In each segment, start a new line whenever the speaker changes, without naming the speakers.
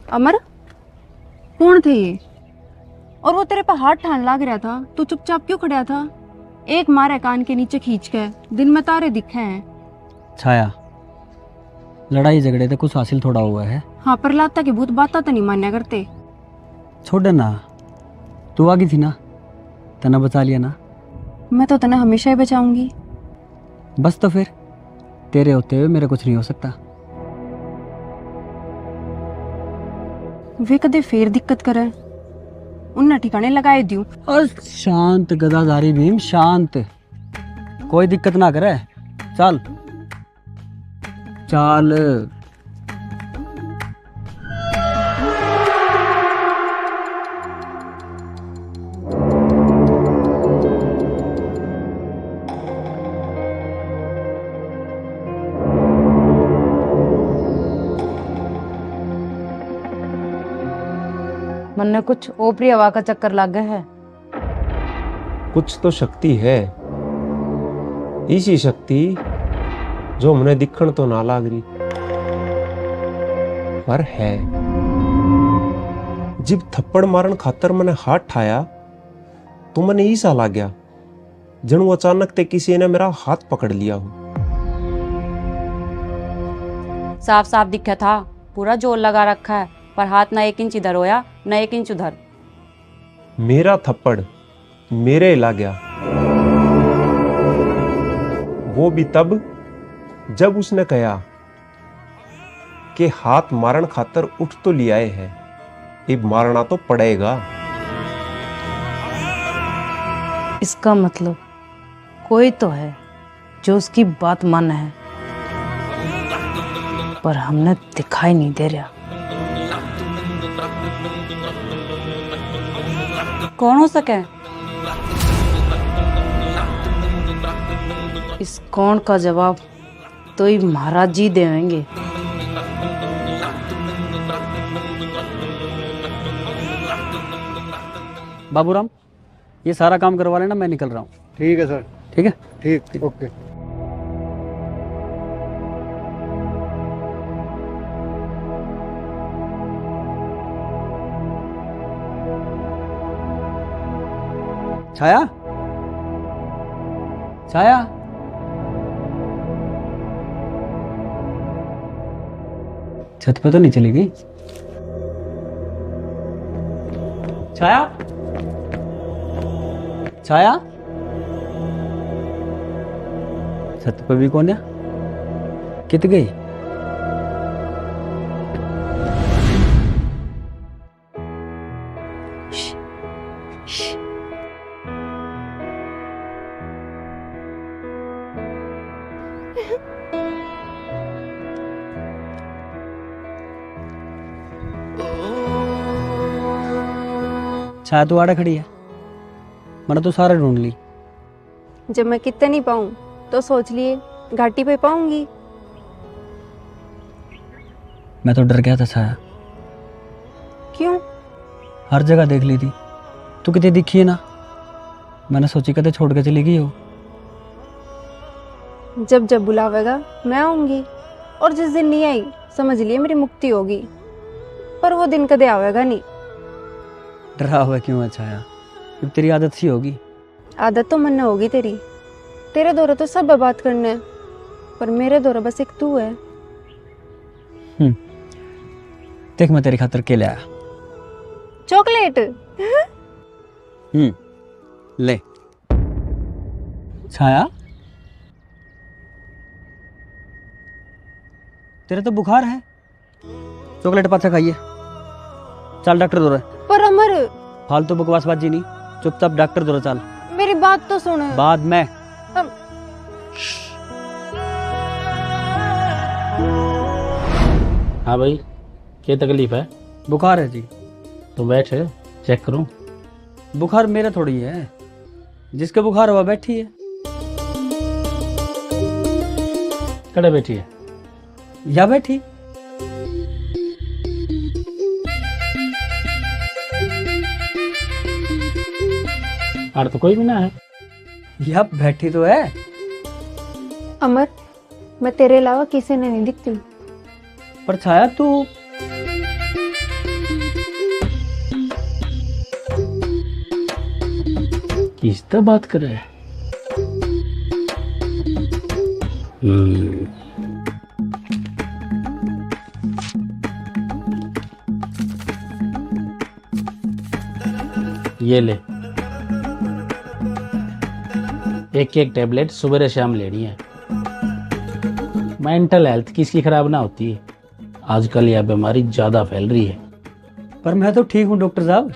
अमर, कौन थे ये? और वो तेरे पे हाथ ठान लाग रहा था, तू चुपचाप क्यों खड़ा था? एक मारे कान के नीचे खींच के, दिन में तारे दिखे हैं।
छाया, लड़ाई झगड़े तो कुछ हासिल थोड़ा हुआ है।
हाँ, पर लाता की भूत बाता तो नहीं मान्या करते।
छोड़ ना, तू आ गई थी ना, तना बचा लिया ना।
मैं तो तने हमेशा ही बचाऊंगी।
बस तो फिर तेरे होते हुए मेरा कुछ नहीं हो सकता।
वे कदे फिर दिक्कत करे, उन ठिकाने लगाए दियो।
और शांत गदाधारी भीम, शांत, कोई दिक्कत ना करे। चल चल।
मन ने कुछ ओपरी हवा का चक्कर लग गया है।
कुछ तो शक्ति है, इसी शक्ति जो हमने दिखण तो ना लाग रही, पर है। जब थप्पड़ मारन खातर मैंने हाथ ठाया तो मैंने ऐसा लग गया जणु अचानक ते किसी ने मेरा हाथ पकड़ लिया हो।
साफ साफ दिखा था, पूरा जोर लगा रखा है, पर हाथ ना 1 इंच इधर होया ना 1 इंच उधर।
मेरा थप्पड़ मेरे ला गया, वो भी तब जब उसने कहा कि हाथ मारन खातर उठ तो लिया है, अब मारना तो पड़ेगा।
इसका मतलब कोई तो है जो उसकी बात मान है, पर हमने दिखाई नहीं दे रहा। कौन हो सके? इस कौन का जवाब तो ही महाराज जी देंगे।
बाबूराम, ये सारा काम करवा लेना, मैं निकल रहा हूँ।
ठीक है सर।
ठीक है,
ठीक, ओके।
छाया, छाया, छत पे तो नहीं चली गई? छाया, छाया, छत पे भी कौन है? कित गई? छाया तो आड़े खड़ी है, मैंने तो सारे ढूंढ ली।
जब मैं कितने नहीं पाऊं तो सोच लिए घाटी पे पाऊंगी।
मैं तो डर गया था छाया,
क्यों?
हर जगह देख ली थी, तू कितनी दिखी है ना, मैंने सोची कदे छोड़ के चली गई हो।
जब जब बुलावेगा मैं आऊंगी, और जिस दिन नहीं आई समझ लिए मेरी मुक्ति होगी, पर वो दिन कदे आवेगा नहीं।
डरा हुआ क्यों है छाया? अब तेरी आदत सी होगी।
आदत तो मन होगी तेरी, तेरे दौरे तो सब बात करने हैं, पर मेरे दौरे बस एक तू है।
देख, मैं तेरी खातर के ले आया।
चॉकलेट?
ले। छाया, तेरे तो बुखार है, चॉकलेट पाछा खाइए। चल डॉक्टर दौरे।
पर अमर,
फालतू बकवासबाजी नहीं, चुपचाप डॉक्टर दौरे चल।
मेरी बात तो सुन।
बाद में।
हाँ भाई, क्या तकलीफ है?
बुखार है जी।
तो बैठ, चेक करूं।
बुखार मेरा थोड़ी है, जिसके बुखार हुआ बैठी है।
कड़े बैठी है
या बैठी।
और तो कोई भी ना है।
या बैठी तो है।
अमर, मैं तेरे अलावा किसी ने नहीं दिखती।
पर छाया तू
किससे बात कर रहे हैं? ये ले, एक एक टेबलेट सुबह शाम लेनी है। मेंटल हेल्थ किसकी खराब ना होती है। आजकल यह बीमारी ज्यादा फैल रही है।
पर मैं तो ठीक हूँ डॉक्टर साहब।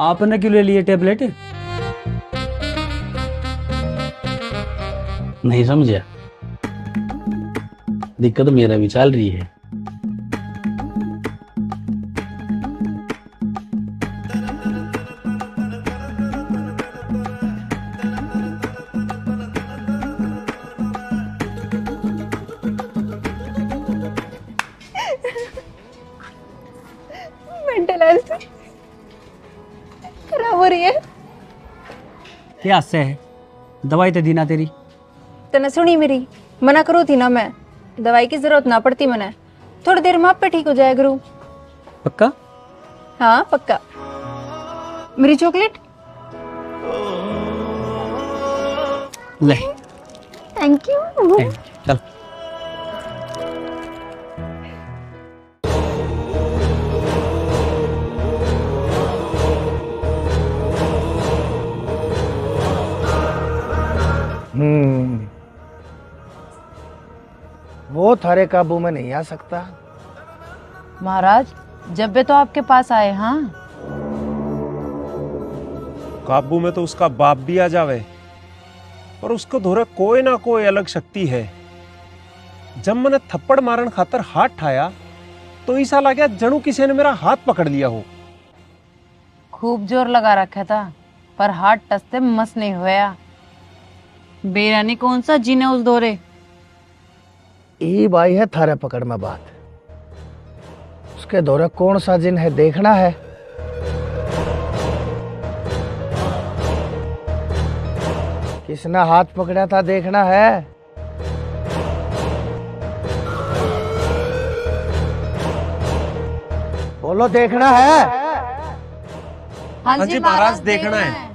आपने क्यों ले लिए टेबलेट?
नहीं समझा? दिक्कत मेरा भी चल रही है।
मेंटल हेल्थ खराब हो रही है।
क्या से है? दवाई तो दी ना तेरी।
तने सुनी मेरी? मना करो थी ना मैं, दवाई की जरूरत ना पड़ती मने। थोड़ी देर में आप पे ठीक हो जाए करूँ।
पक्का?
हाँ पक्का। मेरी चॉकलेट?
ले।
Thank you.
चल।
वो थारे काबू में नहीं आ सकता।
महाराज, जब भी तो आपके पास आए। हाँ,
काबू में तो उसका बाप भी आ जावे, पर उसको धोरे कोई ना कोई अलग शक्ति है। जब मैंने थप्पड़ मारन खातर हाथ ठाया तो ऐसा लगा जणू किसी ने मेरा हाथ पकड़ लिया हो।
खूब जोर लगा रखा था, पर हाथ टसते मस नहीं हुआ। बेरानी कौन सा जीने उस दौरे।
ई बाई है थारे पकड़ में बात। उसके दौरे कौन सा जिन है देखना है। किसने हाथ पकड़ा था देखना है। बोलो देखना है।
हाँ
जी महाराज, देखना है।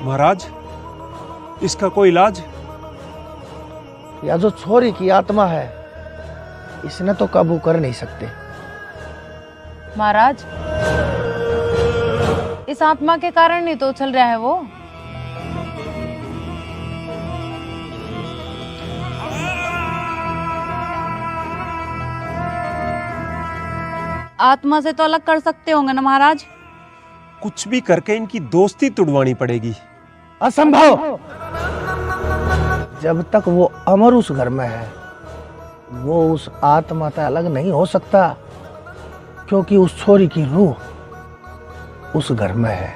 महाराज, इसका कोई इलाज?
या जो छोरी की आत्मा है, इसने तो काबू कर नहीं सकते।
महाराज, इस आत्मा के कारण ही तो उछल रहा है वो। आत्मा से तो अलग कर सकते होंगे ना महाराज?
कुछ भी करके इनकी दोस्ती तुड़वानी पड़ेगी।
असंभव। जब तक वो अमर उस घर में है, वो उस आत्मा से अलग नहीं हो सकता, क्योंकि उस छोरी की रूह उस घर में है।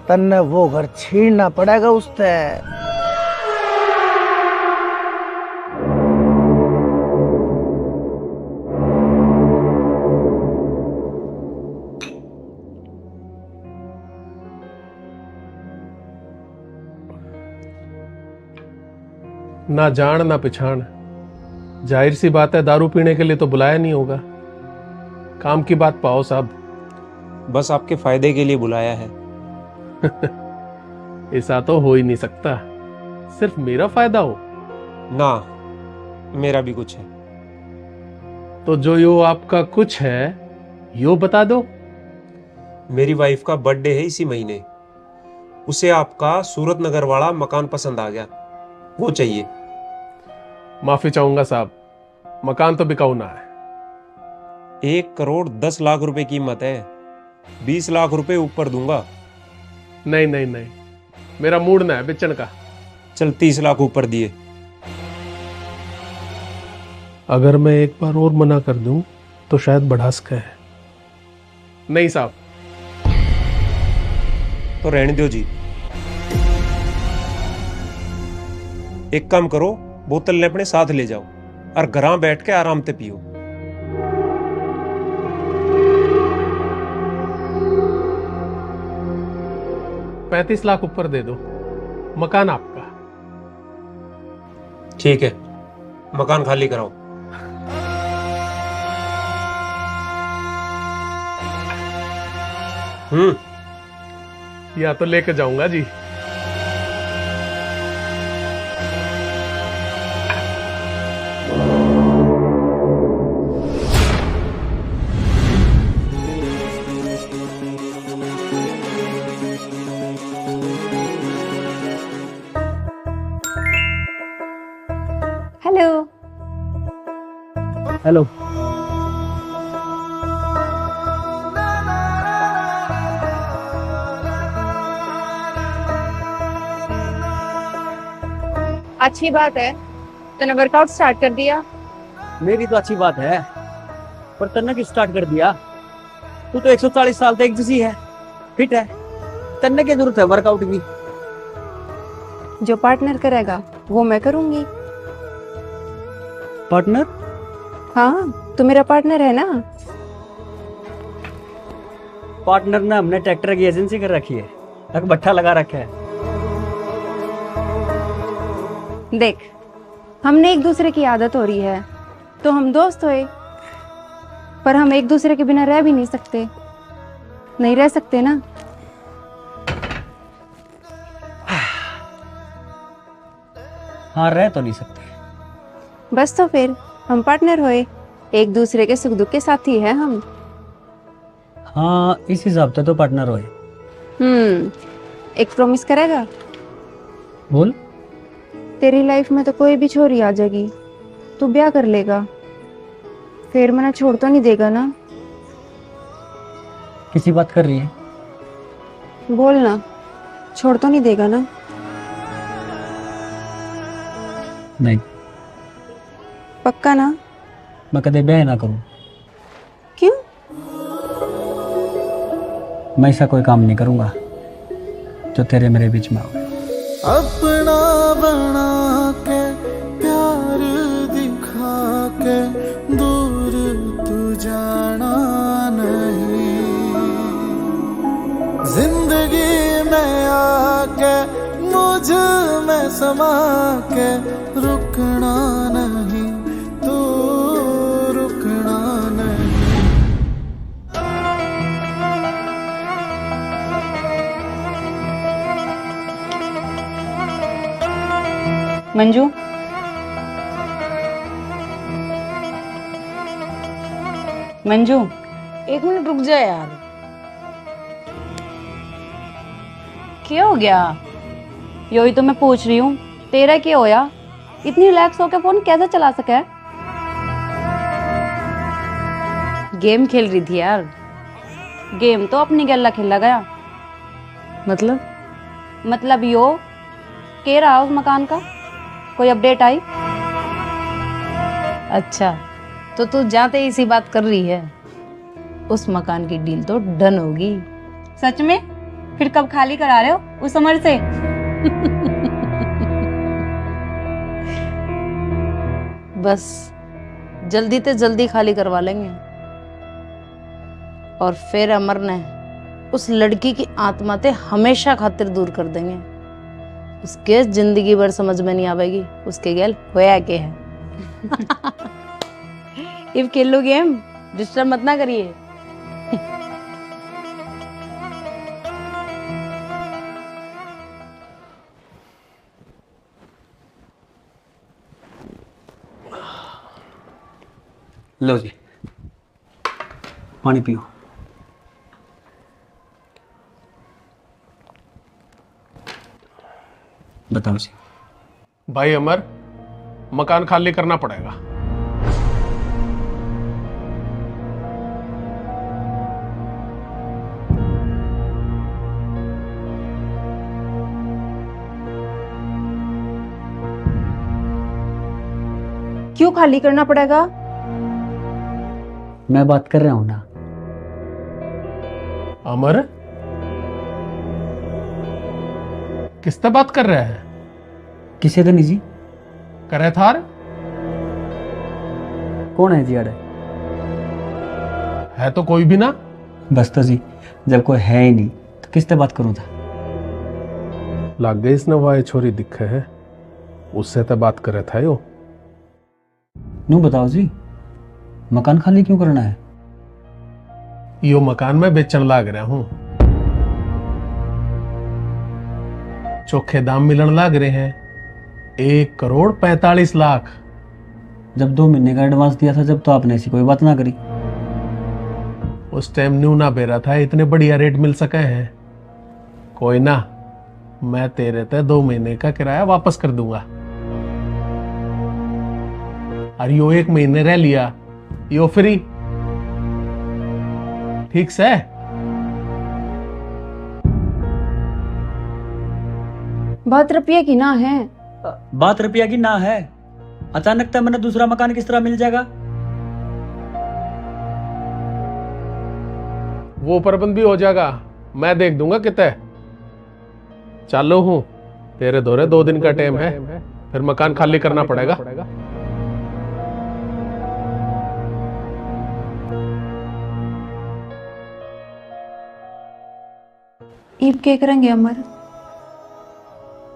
तन्ने वो घर छीनना पड़ेगा उससे।
ना जान ना पिछाण, जाहिर सी बात है दारू पीने के लिए तो बुलाया नहीं होगा। काम की बात पाओ साहब।
बस आपके फायदे के लिए बुलाया है।
ऐसा तो हो ही नहीं सकता, सिर्फ मेरा फायदा हो
ना, मेरा भी कुछ है।
तो जो यो आपका कुछ है यो बता दो।
मेरी वाइफ का बर्थडे है इसी महीने। उसे आपका सूरत नगर वाला मकान पसंद आ गया, वो चाहिए।
माफी चाहूंगा साहब, मकान तो बिकाऊ ना है।
1,10,00,000 रुपए कीमत है, 20 लाख रुपए ऊपर दूंगा।
नहीं नहीं नहीं, मेरा मूड ना है बेचन का।
चल 30 लाख ऊपर दिए।
अगर मैं एक बार और मना कर दूं तो शायद बढ़ा सके। नहीं साहब।
तो रहने दो जी। एक काम करो, बोतल ले अपने साथ ले जाओ और घरां बैठ के आराम से पियो।
₹35 लाख ऊपर दे दो, मकान आपका।
ठीक है, मकान खाली कराओ।
या तो लेके जाऊंगा जी।
हेलो।
हेलो।
अच्छी बात है, तूने वर्कआउट स्टार्ट कर दिया।
मेरी तो अच्छी बात है, पर तन्ने क्यों स्टार्ट कर दिया? तू तो 140 साल तक जैसी है, फिट है, तन्ने की जरूरत है वर्कआउट की?
जो पार्टनर करेगा वो मैं करूंगी।
पार्टनर?
हाँ, तू मेरा पार्टनर है ना।
पार्टनर ने हमने ट्रैक्टर की एजेंसी कर रखी है, एक भट्ठा लगा रखा है।
देख, हमने एक दूसरे की आदत हो रही है तो हम दोस्त हुए, पर हम एक दूसरे के बिना रह भी नहीं सकते। नहीं रह सकते ना।
हाँ, रह तो नहीं सकते।
बस तो फिर हम पार्टनर हुए, एक दूसरे के सुख दुख के साथी हैं हम।
हाँ, इस हिसाब से तो पार्टनर होए।
एक प्रॉमिस करेगा?
बोल।
तेरी लाइफ में तो कोई भी छोरी आ जाएगी, तू ब्याह कर लेगा, फिर मना छोड़ तो नहीं देगा ना?
किसी बात कर रही है?
बोल ना, छोड़ तो नहीं देगा ना?
नहीं।
पक्का ना?
मैं कदे ब्याह ना करूं।
क्यों?
मैं ऐसा कोई काम नहीं करूंगा जो तेरे मेरे बीच में हो।
अपना बना के प्यार दिखा के दूर तू जाना नहीं, जिंदगी में आके मुझ में समा के रुकना नहीं, तू रुकना नहीं।
मंजू, मंजू,
एक मिनट रुक जा यार। क्या हो गया?
यो ही तो मैं पूछ रही हूँ, तेरा क्या होया? इतनी रिलैक्स होकर फोन कैसे चला सके?
गेम खेल रही थी यार।
गेम तो अपनी गल्ला खेला गया। मतलब यो के रहा उस मकान का? कोई अपडेट आई?
अच्छा, तो तू जाते ही इसी बात कर रही है। उस मकान की डील तो डन होगी।
सच में? फिर कब खाली करा रहे हो उस उम्र से?
बस जल्दी से जल्दी खाली करवा लेंगे, और फिर अमर ने उस लड़की की आत्मा ते हमेशा खातिर दूर कर देंगे। उसके जिंदगी भर समझ में नहीं आवेगी उसके गैल होया के है। इफ खेलो गेम, डिस्टर्ब मत ना करिए।
लो जी, पानी पियो। बताओ जी।
भाई अमर, मकान खाली करना पड़ेगा।
क्यों खाली करना पड़ेगा?
मैं बात कर रहा हूं ना।
अमर, किससे बात कर रहे हैं?
किसे थे निजी?
करे थार
कौन है जी? अरे
है तो कोई भी ना।
बस तो जी, जब कोई है ही नहीं तो किससे बात करूं था?
लग गई इसने वाह छोरी दिखे है, उससे तो बात करे था यो।
नू बताओ जी, मकान खाली क्यों करना है?
यो मकान में बेचन लाग रहा हूं, चोखे दाम मिलन लाग रहे हैं, 1,45,00,000।
जब 2 महीने का एडवांस दिया था जब तो आपने ऐसी कोई बात ना करी।
उस टाइम न्यू ना बेरा था, इतने बढ़िया रेट मिल सके हैं। कोई ना, मैं तेरे ते 2 महीने का किराया वापस कर दूंगा। और यो 1 महीने रह लिया, यो फ्री। ठीक से?
बात रुपये की ना है।
बात रुपया की ना है, अचानक तो मैंने दूसरा मकान किस तरह मिल जाएगा?
वो प्रबंध भी हो जाएगा, मैं देख दूंगा कितने। चालू हूं, तेरे दौरे 2 दिन का टाइम है, फिर मकान खाली करना पड़ेगा।
ईब के करेंगे अमर?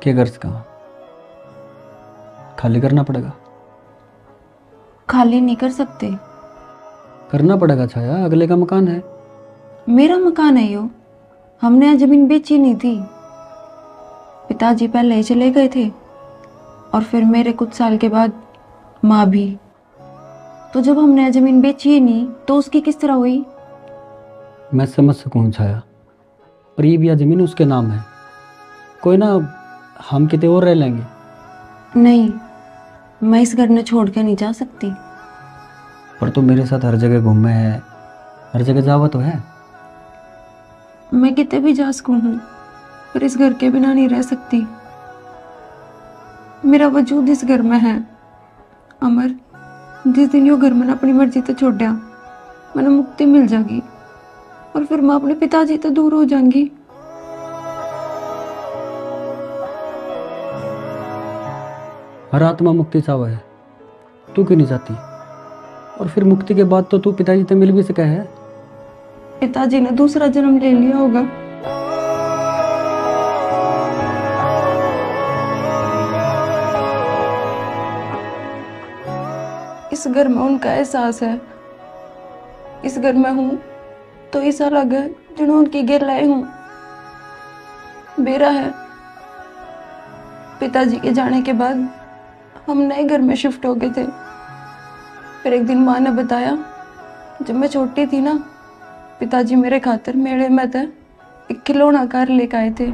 क्या कर सका? खाली करना पड़ेगा।
खाली नहीं कर सकते।
करना पड़ेगा छाया, अगले का मकान है।
मेरा मकान है यो, हमने यहाँ जमीन बेची नहीं थी। पिताजी पहले ही चले गए थे और फिर मेरे कुछ साल के बाद माँ भी। तो जब हमने यहाँ जमीन बेची ही नहीं तो उसकी किस तरह हुई?
मैं समझ सकूं छाया, पर ये भी यह जमीन उसके नाम है। कोई ना, हम कितने और रह लेंगे।
नहीं, मैं इस घर में छोड़ के नहीं जा सकती।
पर तू मेरे साथ हर जगह घूमे है, हर जगह जावा तो है।
मैं कितने भी जा सकूं हूँ, पर इस घर के बिना नहीं रह सकती। मेरा वजूद इस घर में है। अमर, जिस दिन यो घर मैंने अपनी मर्जी से छोड़ दिया, मैंने मुक्ति मिल जाएगी और फिर मैं अपने पिताजी से दूर हो जाऊंगी।
हर आत्मा मुक्ति चाहवा है, तू क्यों नहीं चाहती? और फिर मुक्ति के बाद तो तू पिताजी से मिल भी सका है।
पिताजी ने दूसरा जन्म ले लिया होगा। इस घर में उनका एहसास है। इस घर में हूँ तो ऐसा लगे जिन्हों उनकी गिर लाए हूँ। बेरा है, पिताजी के जाने के बाद हम नए घर में शिफ्ट हो गए थे। फिर एक दिन माँ ने बताया, जब मैं छोटी थी ना, पिताजी मेरे खातिर मेले में थे एक खिलौना कार लेकर आए थे।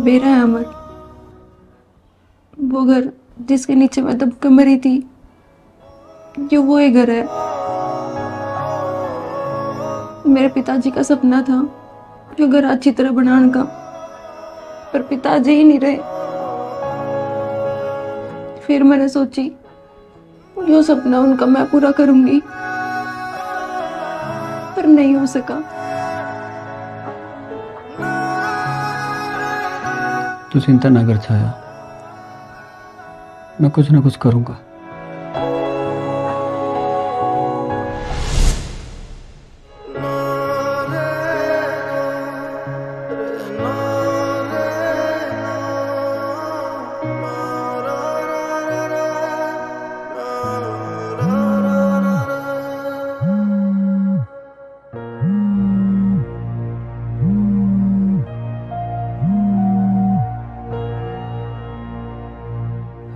बेरा है अमर, वो घर जिसके नीचे मैं दब के मरी थी, जो वो ही घर है। मेरे पिताजी का सपना था जो घर अच्छी तरह बनाने का, पर पिताजी ही नहीं रहे। फिर मैंने सोची जो सपना उनका मैं पूरा करूंगी, पर नहीं हो सका।
तू चिंता ना कर छाया, मैं कुछ ना कुछ करूंगा।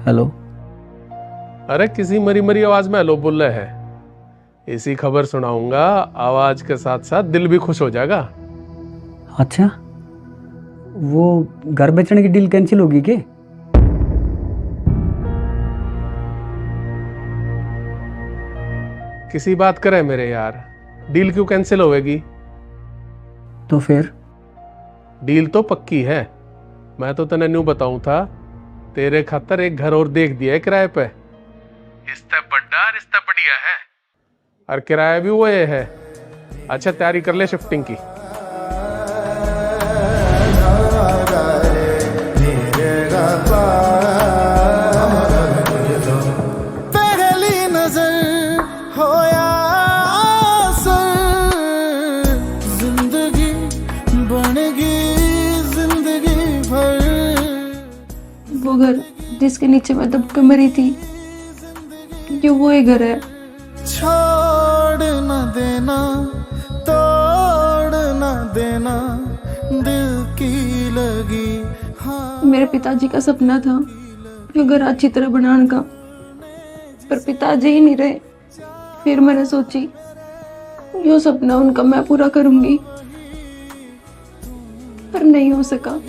हेलो।
अरे किसी मरी मरी आवाज में हेलो बोल रहे हैं। ऐसी खबर सुनाऊंगा, आवाज के साथ साथ दिल भी खुश हो जाएगा।
अच्छा, वो घर बेचने की डील कैंसिल होगी क्या?
किसी बात करे मेरे यार, डील क्यों कैंसिल होएगी?
तो फिर
डील तो पक्की है। मैं तो तने न्यू बताऊं था, तेरे खातर एक घर और देख दिया है किराए पे। रिश्ता बड़ा रिश्ता बढ़िया है, और किराया भी वो ये है। अच्छा तैयारी कर ले शिफ्टिंग की।
पहली नजर होया असर, जिंदगी बन गई जिंदगी भर।
वो घर जिसके नीचे मैं दब के मरी थी, जो वो ही घर है।
छोड़ न देना, तोड़ न देना, दिल की लगी। हाँ
मेरे पिताजी का सपना था जो घर अच्छी तरह बनाने का, पर पिताजी ही नहीं रहे। फिर मैंने सोची जो सपना उनका मैं पूरा करूंगी, पर नहीं हो सका।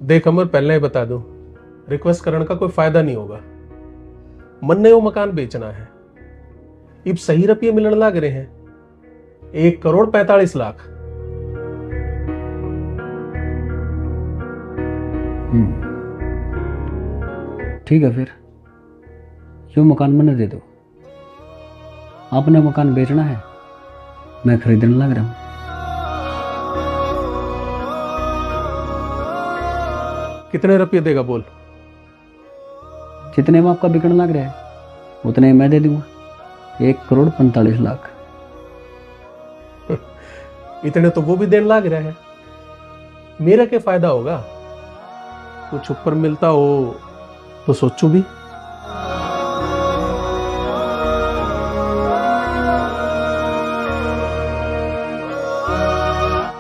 देख अमर, पहले ही बता दूं, रिक्वेस्ट करने का कोई फायदा नहीं होगा। मन ने वो मकान बेचना है। इब सही रुपये मिलने लग रहे हैं, 1,45,00,000।
ठीक है, फिर जो मकान मैंने दे दो। आपने मकान बेचना है, मैं खरीदने लग रहा हूँ।
कितने रुपये देगा बोल?
जितने में आपका बिकने लग रहा है उतने मैं दे दूंगा, 1,45,00,000।
इतने तो वो भी देने लग रहा है, मेरा क्या फायदा होगा? कुछ ऊपर मिलता हो तो सोचू भी।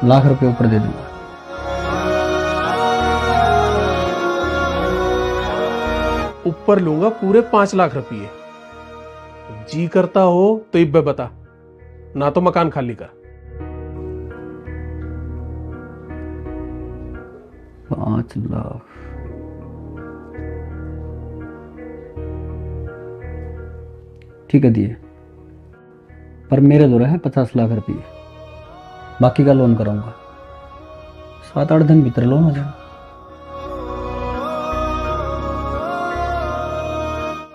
लाख रुपए ऊपर दे दूंगा।
ऊपर लूंगा पूरे 5 लाख रुपये। जी करता हो तो इब्बे बता, ना तो मकान खाली कर।
5 लाख। ठीक है, दिए। पर मेरे दो है 50 लाख रुपये, बाकी का लोन कराऊंगा। 7-8 दिन भीतर लोन हो जाएगा।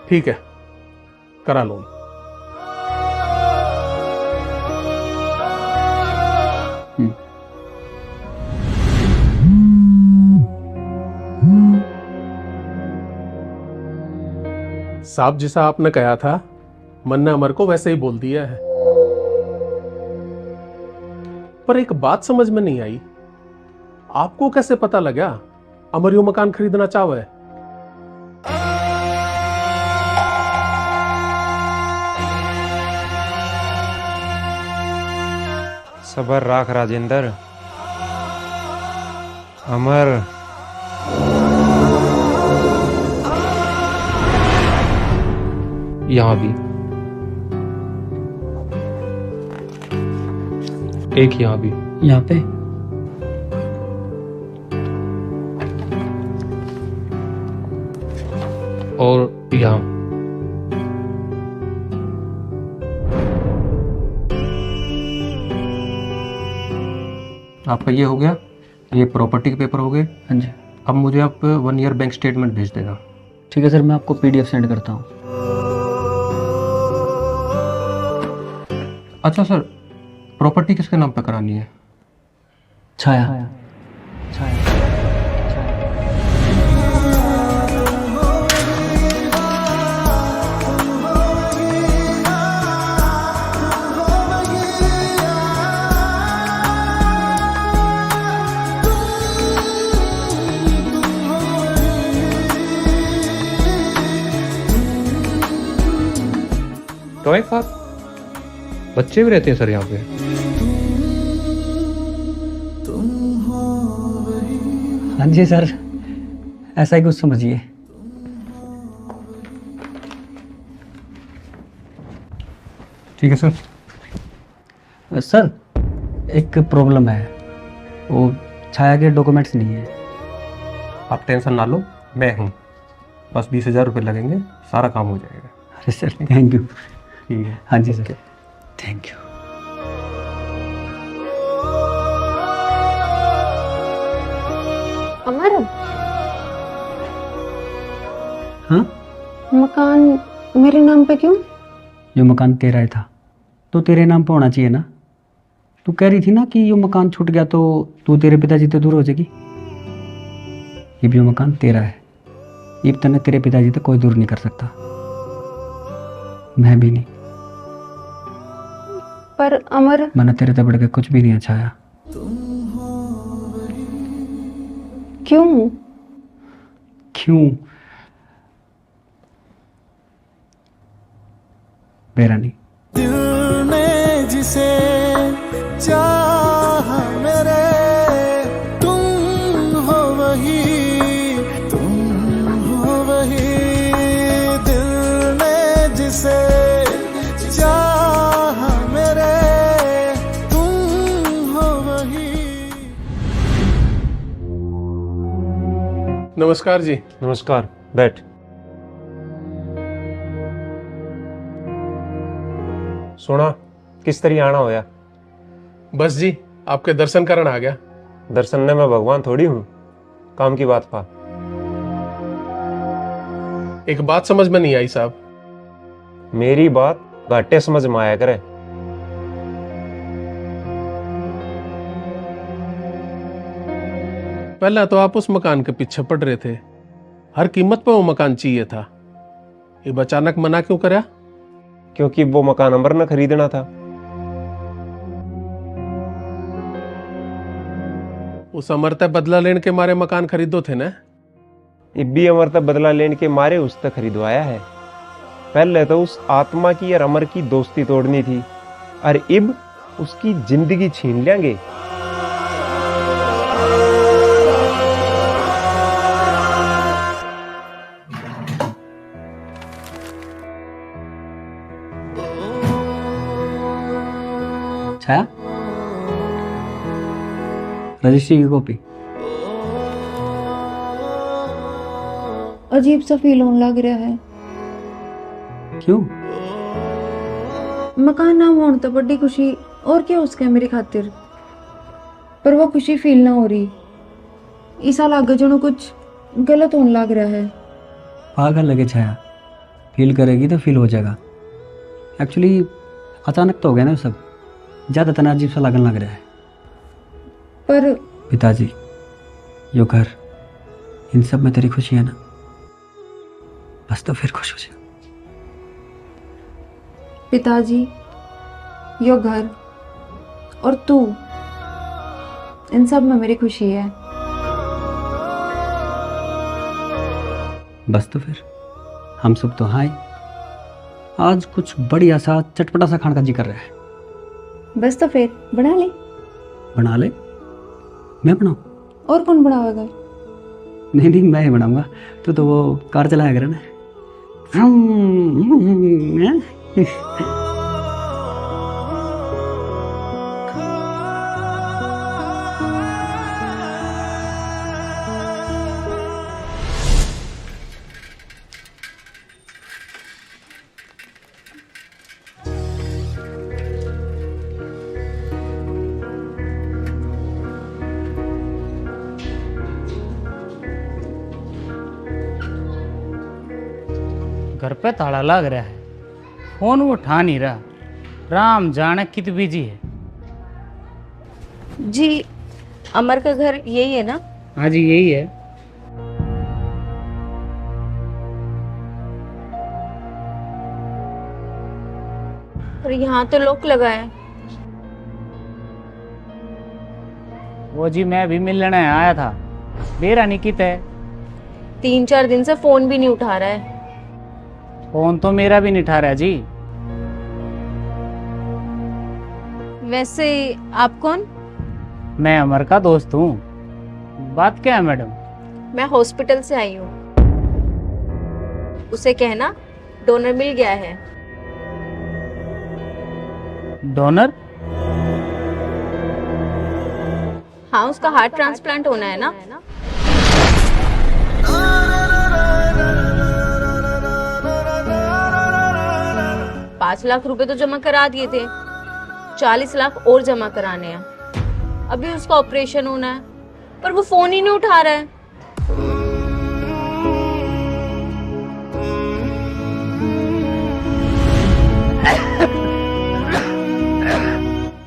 ठीक है, करा लोन। साहब जैसा आपने कहा था, मन ने अमर को वैसे ही बोल दिया है। पर एक बात समझ में नहीं आई, आपको कैसे पता लगा अमर यो मकान खरीदना चाहे?
सबर राख राजेंद्र। अमर
यहाँ भी एक, यहाँ भी,
यहाँ पे
और यहाँ। आपका ये हो गया, ये प्रॉपर्टी के पेपर हो गए।
हाँ जी
अब मुझे आप 1 ईयर बैंक स्टेटमेंट भेज देना।
ठीक है सर, मैं आपको PDF सेंड करता हूँ।
अच्छा सर, प्रॉपर्टी किसके नाम पे करानी है?
छाया।
तो एक साथ बच्चे भी रहते हैं सर यहाँ पे?
हाँ जी सर, ऐसा ही कुछ समझिए।
ठीक है सर।
सर एक प्रॉब्लम है, वो छाया के डॉक्यूमेंट्स नहीं है।
आप टेंशन ना लो, मैं हूँ। बस 20,000 रुपये लगेंगे, सारा काम हो जाएगा।
अरे सर थैंक यू।
ठीक है।
हाँ जी सर, थैंक यू।
अमर,
हाँ,
मकान मेरे नाम पे क्यों?
ये मकान तेरा ही था तो तेरे नाम पे होना चाहिए ना। तू कह रही थी ना कि ये मकान छूट गया तो तू तेरे पिताजी से दूर हो जाएगी। ये भी मकान तेरा है, ये तने तेरे पिताजी से कोई दूर नहीं कर सकता, मैं भी नहीं।
पर अमर,
मैंने तेरे से बढ़ के कुछ भी नहीं अच्छा आया।
क्यों?
क्यों? मेरा नहीं।
दिल ने जिसे चाहा मेरे, तुम हो वही, तुम हो वही। दिल ने जिसे चाहा मेरे, तुम हो वही।
नमस्कार जी।
नमस्कार, बैठ। सोना, किस तरह आना होया?
बस जी, आपके दर्शन करन आ गया।
दर्शन ने मैं भगवान थोड़ी हूँ, काम की बात पा।
एक बात समझ में नहीं आई साहब।
मेरी बात घाटे समझ में आया करे।
पहला तो आप उस मकान के पीछे पड़ रहे थे, हर कीमत पे वो मकान चाहिए था। ये अचानक मना क्यों करा?
क्योंकि वो मकान अमर ने खरीदना था।
उस अमरता बदला लेने के मारे मकान खरीदो थे ना?
इब्बी अमरता बदला लेने के मारे उस तक खरीदवाया है। पहले तो उस आत्मा की और अमर की दोस्ती तोड़नी थी, और इब उसकी जिंदगी छीन लेंगे।
छाया, रजिस्ट्री की कॉपी।
अजीब सा फील होने लग रहा है।
क्यों?
मकान नाम होने तो बड़ी खुशी, और क्या उसके मेरी खातिर, पर वो खुशी फील ना हो रही। ऐसा लागे जो कुछ गलत होने लग रहा है।
पागल लगे छाया, फील करेगी तो फील हो जाएगा। एक्चुअली अचानक तो हो गया ना सब, ज़्यादा तना अजीब सा लगने लग रहा है।
पर
पिताजी, यो घर, इन सब में तेरी खुशी है ना? बस तो फिर खुश हो जा।
पिताजी, यो घर और तू, इन सब में मेरी खुशी है।
बस तो फिर हम सब तो हाँ ही। आज कुछ बढ़िया सा चटपटा सा खाने का जी कर रहा है।
बस तो फिर बना ले।
बना ले? मैं बनाऊं?
और कौन बनाएगा?
नहीं नहीं, मैं ही बनाऊंगा। तो वो कार चलाया करे ना।
घर पे ताला लग रहा है, फोन वो उठा नहीं रहा। राम जाने कित बिजी है।
जी, अमर का घर यही है ना?
हाँ जी, यही है।
और यहाँ तो लॉक लगा है।
वो जी मैं भी मिलने आया था, बेरा निकित है।
3-4 दिन से फोन भी नहीं उठा रहा है।
फोन तो मेरा भी नहीं उठा रहा जी।
वैसे आप कौन?
मैं अमर का दोस्त हूँ। बात क्या है मैडम?
मैं हॉस्पिटल से आई हूँ। उसे कहना डोनर मिल गया है।
डोनर?
हाँ, उसका हार्ट ट्रांसप्लांट होना है ना। 5 लाख रुपए तो जमा करा दिए थे, 40 लाख और जमा कराने हैं। अभी उसका ऑपरेशन होना है, पर वो फोन ही नहीं उठा रहा है।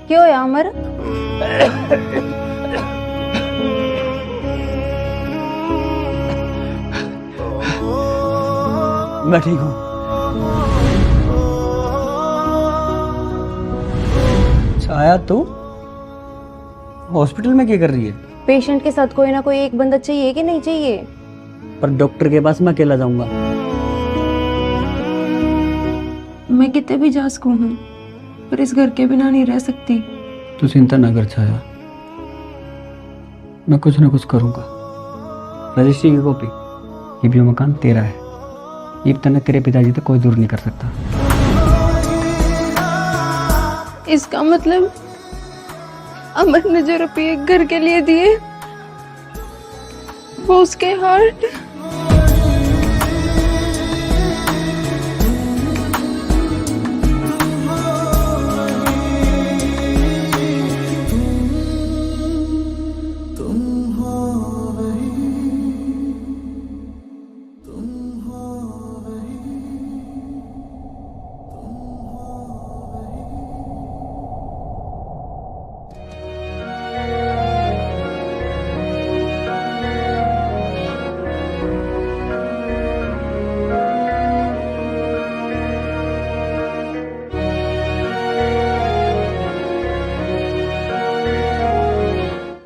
क्यों है अमर?
मैं ठीक हूँ। छाया, तू हॉस्पिटल में क्या कर रही है?
पेशेंट के साथ कोई ना कोई एक बंदा चाहिए कि नहीं चाहिए?
पर डॉक्टर के पास मैं अकेला जाऊंगा।
मैं कितने भी जा सकूं हूँ, पर इस घर के बिना नहीं रह सकती।
तू चिंता ना कर छाया, मैं कुछ ना कुछ करूंगा। रजिस्ट्री की कॉपी, ये भी मकान तेरा है। ये तने तेरे पिताजी तक कोई दूर नहीं कर सकता।
इसका मतलब अमर ने जो रुपये घर के लिए दिए वो उसके हार्ट।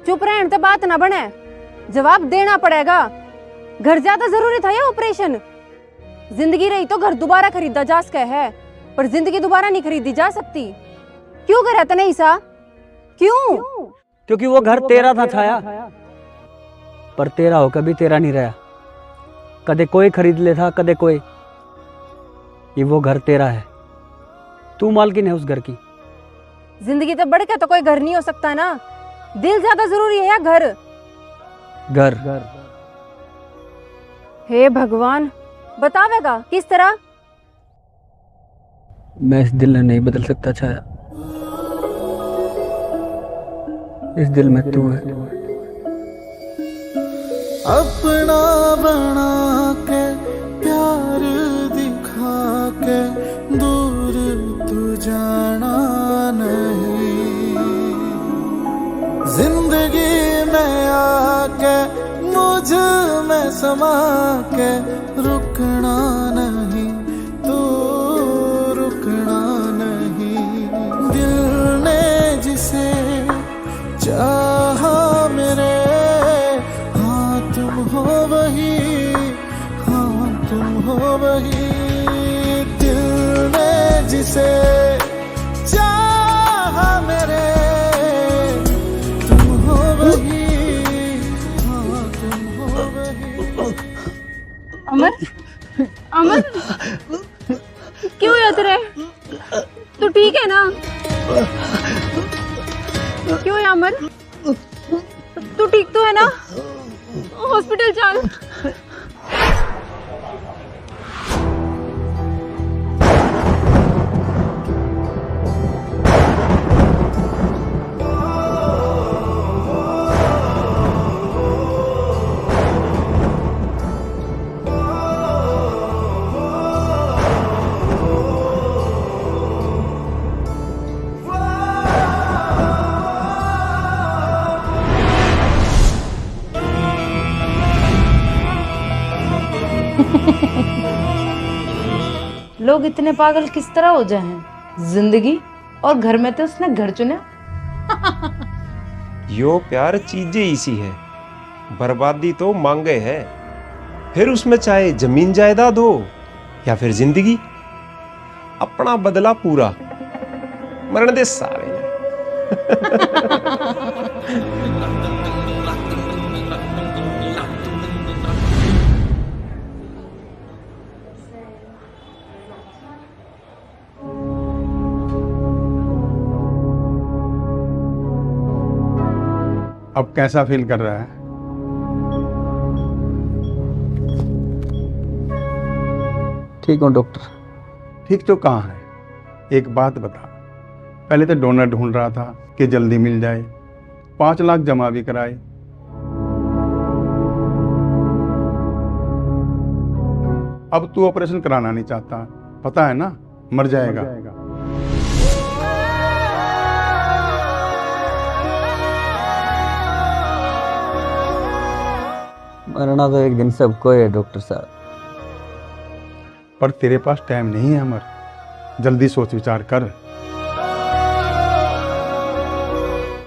चुप रहने तो बात ना बने, जवाब देना पड़ेगा। घर ज्यादा जरूरी था या ऑपरेशन? जिंदगी रही तो घर दोबारा खरीदा जा सके है, पर जिंदगी दोबारा नहीं खरीदी जा सकती। क्यों करे तने ऐसा? क्यों?
क्योंकि वो घर तेरा था छाया, पर तेरा हो कभी तेरा नहीं रहा। कदे कोई खरीद ले था, कदे कोई। ये वो घर तेरा है, तू मालकिन है उस घर की।
जिंदगी तो बढ़ के तो कोई घर नहीं हो सकता ना। दिल ज्यादा जरूरी है या घर?
घर।
हे भगवान, बतावेगा किस तरह?
मैं इस दिल में नहीं बदल सकता छाया। इस दिल में तू है।
अपना बना के प्यार दिखा के दूर तू जाना नहीं। जिंदगी में आके मुझ में समा के रुकना नहीं, तू रुकना नहीं। दिल ने जिसे चाहा मेरे, हाँ तुम हो वही, हाँ तुम हो वही। दिल ने जिसे चाहा मेरे, तुम हो वही, हाँ तुम हो वही।
अमर, अमर, क्यों याद रहे? तू ठीक है ना? क्यों है अमर? तू ठीक तो है ना? हॉस्पिटल चल।
लोग इतने पागल किस तरह हो जाए हैं? जिंदगी और घर में तो उसने घर चुना।
यो प्यार चीजें इसी है, बर्बादी तो मांगे है, फिर उसमें चाहे जमीन जायदाद हो या फिर जिंदगी, अपना बदला पूरा, मरण दे सारे।
अब कैसा फील कर रहा है?
ठीक हूँ डॉक्टर।
ठीक तो कहाँ है? एक बात बता, पहले तो डोनर ढूंढ रहा था कि जल्दी मिल जाए, 5 लाख जमा भी कराए। अब तू ऑपरेशन कराना नहीं चाहता, पता है ना, मर जाएगा।
मरना तो एक दिन सबको है डॉक्टर साहब।
पर तेरे पास टाइम नहीं है अमर, जल्दी सोच विचार कर।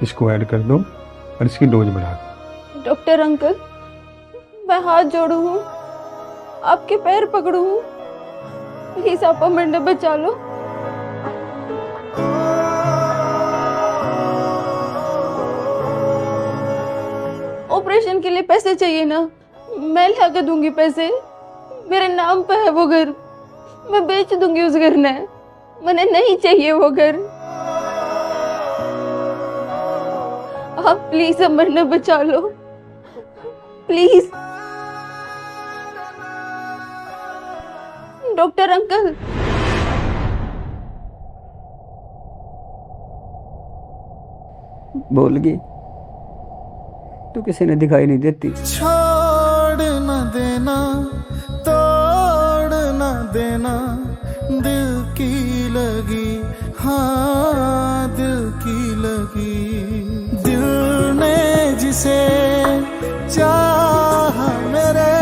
इसको ऐड कर दो और इसकी डोज बढ़ा दो।
डॉक्टर अंकल, मैं हाथ जोड़ू हूँ, आपके पैर पकड़ू हूँ, प्लीज आप अमर बचा लो। ऑपरेशन के लिए पैसे चाहिए ना, मैं ला के दूंगी पैसे, मेरे नाम पे है वो घर, मैं बेच दूंगी उस घर ने, मुझे नहीं चाहिए वो घर। आप प्लीज अमर ने बचा लो, प्लीज। डॉक्टर अंकल,
बोल गई, तू किसी ने दिखाई नहीं देती।
छोड़ न देना, तोड़ न देना, दिल की लगी, हाँ दिल की लगी। दिल ने जिसे चाहा मेरे,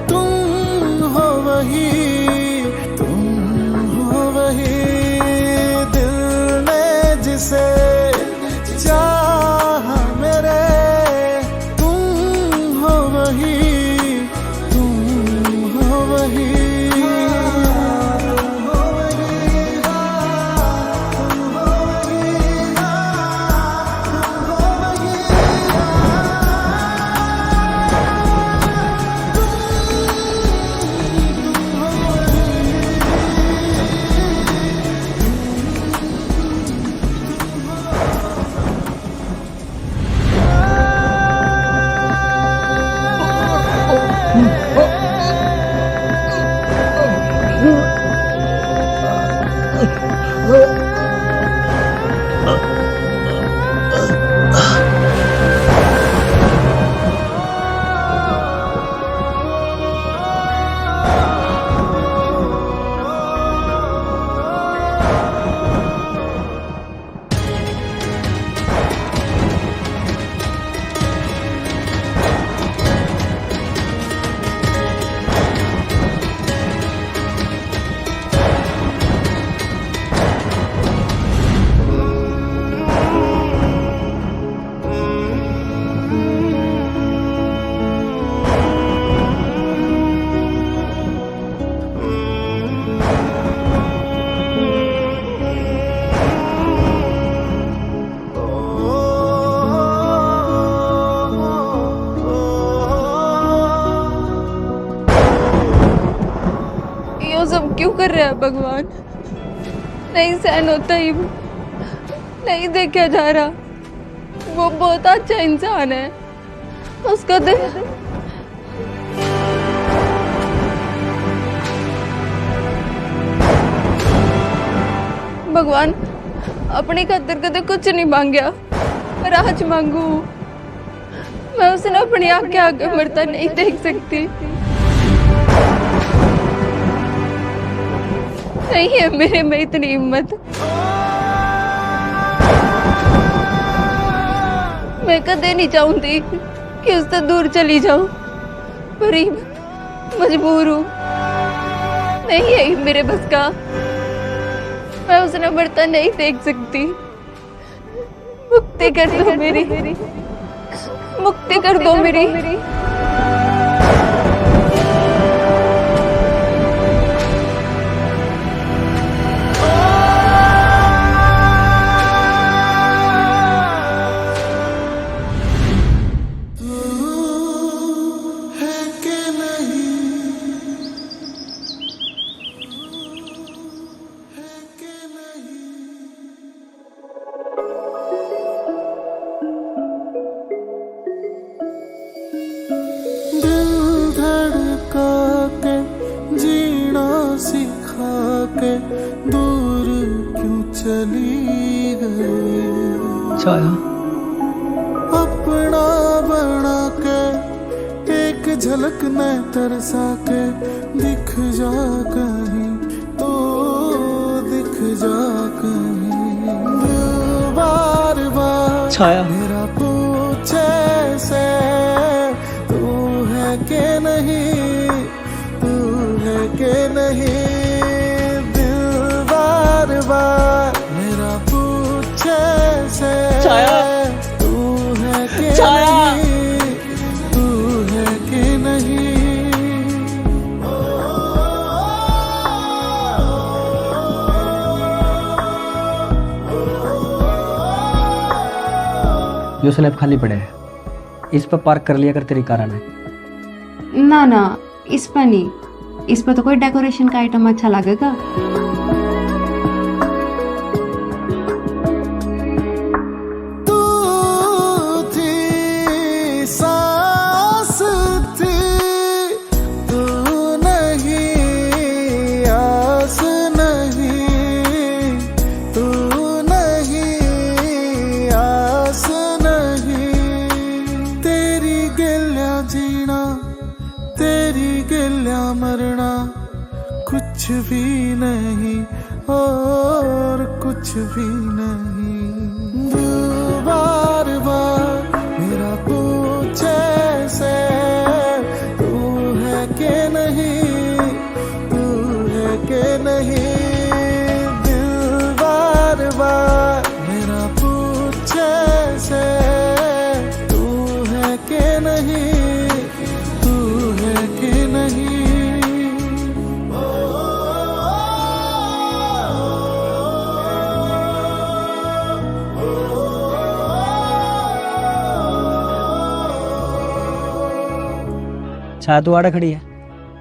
तुम हो वही, तुम हो वही। दिल ने जिसे चाहा मेरे, तुम हो वही, तुम हो वही।
सब क्यों कर रहे हैं भगवान? नहीं सहन होता ही, नहीं देखा जा रहा। वो बहुत अच्छा इंसान है, उसका दिल भगवान अपनी खातिर कदे कुछ नहीं मांगया, पर आज मांगू। मैं उसने अपनी आंख के आगे मरता नहीं देख सकती। नहीं है मेरे में इतनी हिम्मत। मैं कदे नहीं चाहूंगी कि उससे दूर चली जाऊं, पर मजबूर हूँ, नहीं है मेरे बस का, मैं उसने मरता नहीं देख सकती। मुक्ति कर दो मेरी, मुक्ति कर दो मेरी।
सिखा के दूर क्यों चली गई,
छाया
अपना बना के एक झलक न तरसा के दिख जा कहीं, तो दिख जा कहीं। बार बार
छाया
मेरा पूछे से तू है के नहीं, तू है के नहीं। दिल बार बार मेरा पूछे से तू है के नहीं, तू है के नहीं।
जो स्लैब खाली पड़े हैं इस पर पार्क कर लिया कर, तेरी कारण है।
ना ना, इस पर नहीं, इस पर तो कोई डेकोरेशन का आइटम अच्छा लगेगा।
तू थी सांस थी, तू नहीं आस नहीं, तू नहीं आस नहीं। तेरी गिल्या जीना, तेरी गिल्या मरना, कुछ भी नहीं और कुछ भी नहीं। बार बार मेरा पूछे से तू है के नहीं, तू है के नहीं। दिल बार बार मेरा पूछे से तू है के नहीं, तू है के नहीं।
छाया तू आड़ा खड़ी है,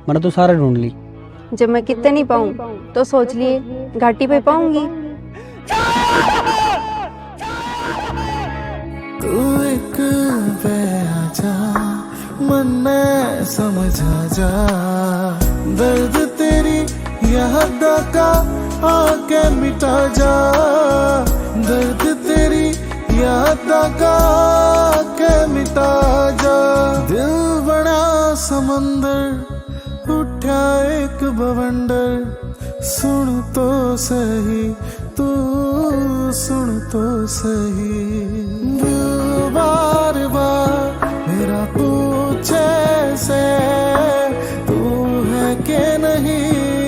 मैंने तो सारे ढूंढ ली।
जब मैं कितने नहीं पाऊं तो सोच लिए घाटी पे पाऊंगी।
तू एक जा मन में समझा जा, दर्द तेरी याद का आके मिटा जा, दर्द तेरी याद का आके मिटा जा। दिल बड़ा समंदर उठा एक बवंडर, सुन तो सही तू सुन तो सही। बार बार मेरा पूछे से तू है के नहीं,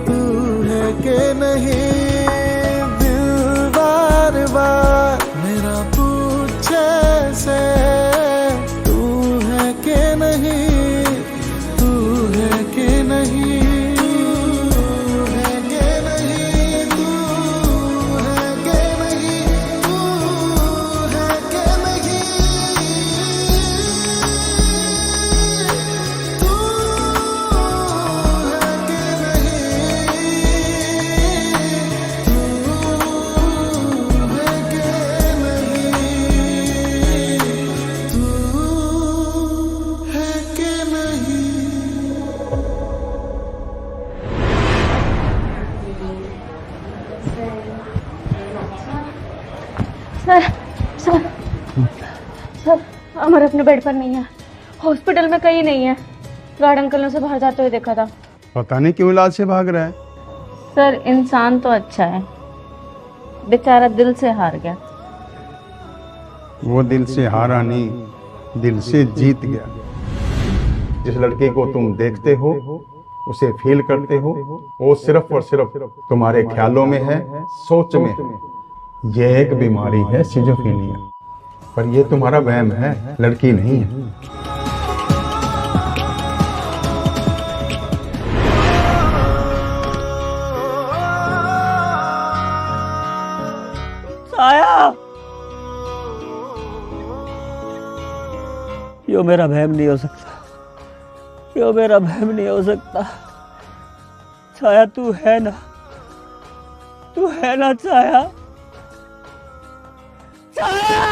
तू है के नहीं। दिल बार बार मेरा पूछे से तू है के नहीं, तू है के नहीं।
सर अमर अपने बेड पर नहीं है, हॉस्पिटल में कहीं नहीं है। गार्ड अंकल ने उसे बाहर जाते हुए देखा था।
पता नहीं क्यों इलाज से भाग रहा है।
सर इंसान तो अच्छा है, बेचारा दिल से हार गया।
वो दिल से हारा नहीं, दिल से जीत गया। जिस लड़की को तुम देखते हो, उसे फील करते हो, वो सिर्फ और सिर्फ तुम्हारे ख्यालों में है, सोच में है। ये एक बीमारी है, सिजोफ्रेनिया। पर ये तुम्हारा वहम है, लड़की नहीं है।
छाया, यो मेरा वहम नहीं हो सकता, यो मेरा वहम नहीं हो सकता। छाया तू है ना, तू है ना छाया? छाया,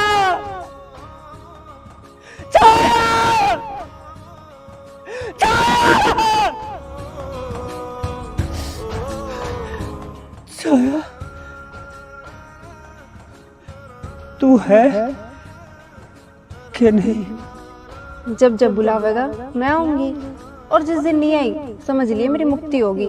छाया, छाया, छाया, तू है कि नहीं?
जब जब बुलावेगा मैं आऊंगी, और जिस दिन नहीं आई समझ लिए मेरी मुक्ति होगी।